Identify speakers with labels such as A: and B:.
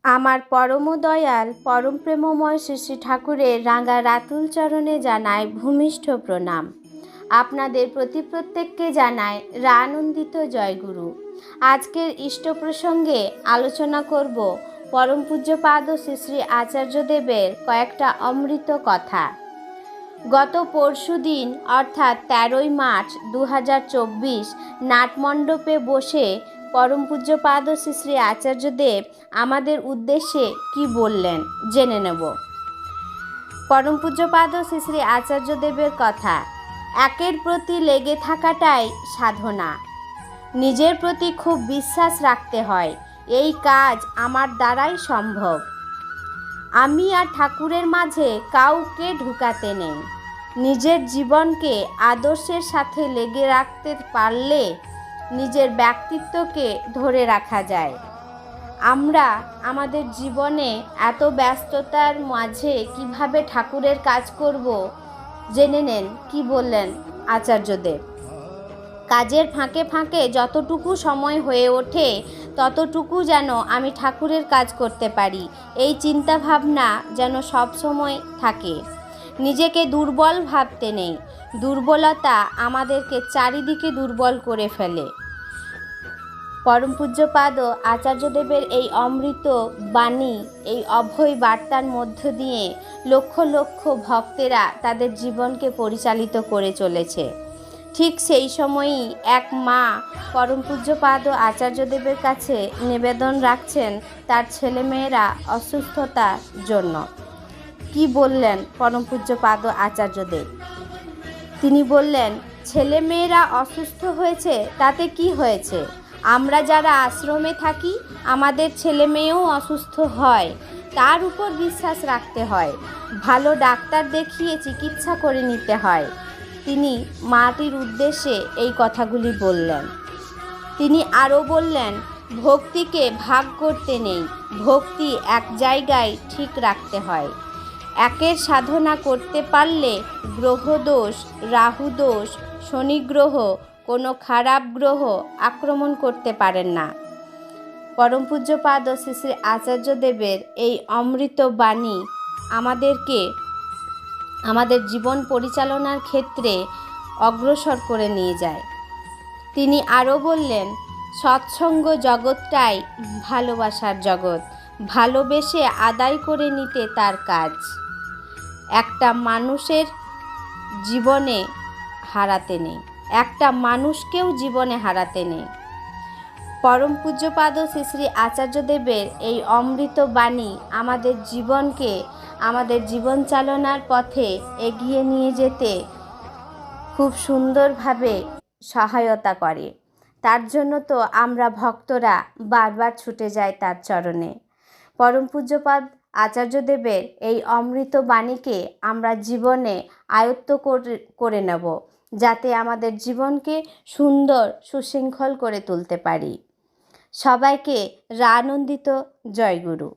A: আমার পরম দয়াল পরম প্রেমময় শ্রী শ্রী ঠাকুরের রাঙা রাতুল চরণে জানাই ভূমিষ্ঠ প্রণাম। আপনাদের প্রত্যেককে জানাই রানন্দিত জয়গুরু। আজকের ইষ্ট প্রসঙ্গে আলোচনা করব পরম পূজ্যপাদ শ্রী শ্রী আচার্যদেবের কয়েকটা অমৃত কথা। গত পরশুদিন অর্থাৎ 13ই মার্চ 2024 নাটমণ্ডপে বসে পরম পূজ্যপাদ শ্রী শ্রী আচার্যদেব আমাদের উদ্দেশ্যে কি বললেন জেনে নেব। পরম পূজ্যপাদ শ্রী শ্রী আচার্যদেবের কথা, একের প্রতি লেগে থাকাটাই সাধনা। নিজের প্রতি খুব বিশ্বাস রাখতে হয়, এই কাজ আমার দ্বারাই সম্ভব। আমি আর ঠাকুরের মাঝে কাউকে ঢুকাতে নেই। নিজের জীবনকে আদর্শের সাথে লেগে রাখতে পারলে নিজের ব্যক্তিত্বকে ধরে রাখা যায়। আমরা আমাদের জীবনে এত ব্যস্ততার মাঝে কিভাবে ঠাকুরের কাজ করব জেনে নেন কি বললেন আচার্যদেব। কাজের ফাঁকে ফাঁকে যতটুকু সময় হয়ে ওঠে ততটুকু যেন আমি ঠাকুরের কাজ করতে পারি, এই চিন্তা ভাবনা যেন সব সময় থাকে। নিজেকে দুর্বল ভাবতে নেই, দুর্বলতা আমাদেরকে চারিদিকে দুর্বল করে ফেলে। পরম পূজ্যপাদ আচার্যদেবের এই অমৃত বাণী, এই অভয় বার্তার মধ্য দিয়ে লক্ষ লক্ষ ভক্তেরা তাদের জীবনকে পরিচালিত করে চলেছে। ঠিক সেই সময়ই এক মা পরম পূজ্যপাদ আচার্যদেবের কাছে নিবেদন রাখছেন তার ছেলেমেয়েরা অসুস্থতার জন্য। কি বললেন পরম পূজ্যপাদ আচার্যদেব? তিনি বললেন, ছেলেমেয়েরা অসুস্থ হয়েছে তাতে কি হয়েছে? আমরা যারা আশ্রমে থাকি আমাদের ছেলে মেয়েও অসুস্থ হয়, তার উপর বিশ্বাস রাখতে হয়, ভালো ডাক্তার দেখিয়ে চিকিৎসা করে নিতে হয়। তিনি মাটির উদ্দেশ্যে এই কথাগুলি বললেন। তিনি আরও বললেন, ভক্তিকে ভাগ করতে নেই, ভক্তি এক জায়গায় ঠিক রাখতে হয়। একের সাধনা করতে পারলে গ্রহদোষ, রাহুদোষ, শনিগ্রহ, কোনো খারাপ গ্রহ আক্রমণ করতে পারেন না। পরম পূজ্যপাদ শ্রী শ্রী আচার্যদেবের এই অমৃত বাণী আমাদেরকে আমাদের জীবন পরিচালনার ক্ষেত্রে অগ্রসর করে নিয়ে যায়। তিনি আরও বললেন, সৎসঙ্গ জগৎটাই ভালোবাসার জগৎ, ভালোবেসে আদায় করে নিতে তার কাজ। একটা মানুষের জীবনে হারাতে নেই, একটা মানুষকেও জীবনে হারাতে নেই। পরম পূজ্যপাদ শ্রী শ্রী আচার্যদেবের এই অমৃত বাণী আমাদের জীবনকে আমাদের জীবন চালনার পথে এগিয়ে নিয়ে যেতে খুব সুন্দরভাবে সহায়তা করে। তার জন্য তো আমরা ভক্তরা বারবার ছুটে যাই তার চরণে। পরম পূজ্যপাদ আচার্যদেবের এই অমৃত বাণীকে আমরা জীবনে আয়ত্ত করে নেব, যাতে আমাদের জীবনকে সুন্দর সুশৃঙ্খল করে তুলতে পারি। সবাইকে রানন্দিত জয়গুরু।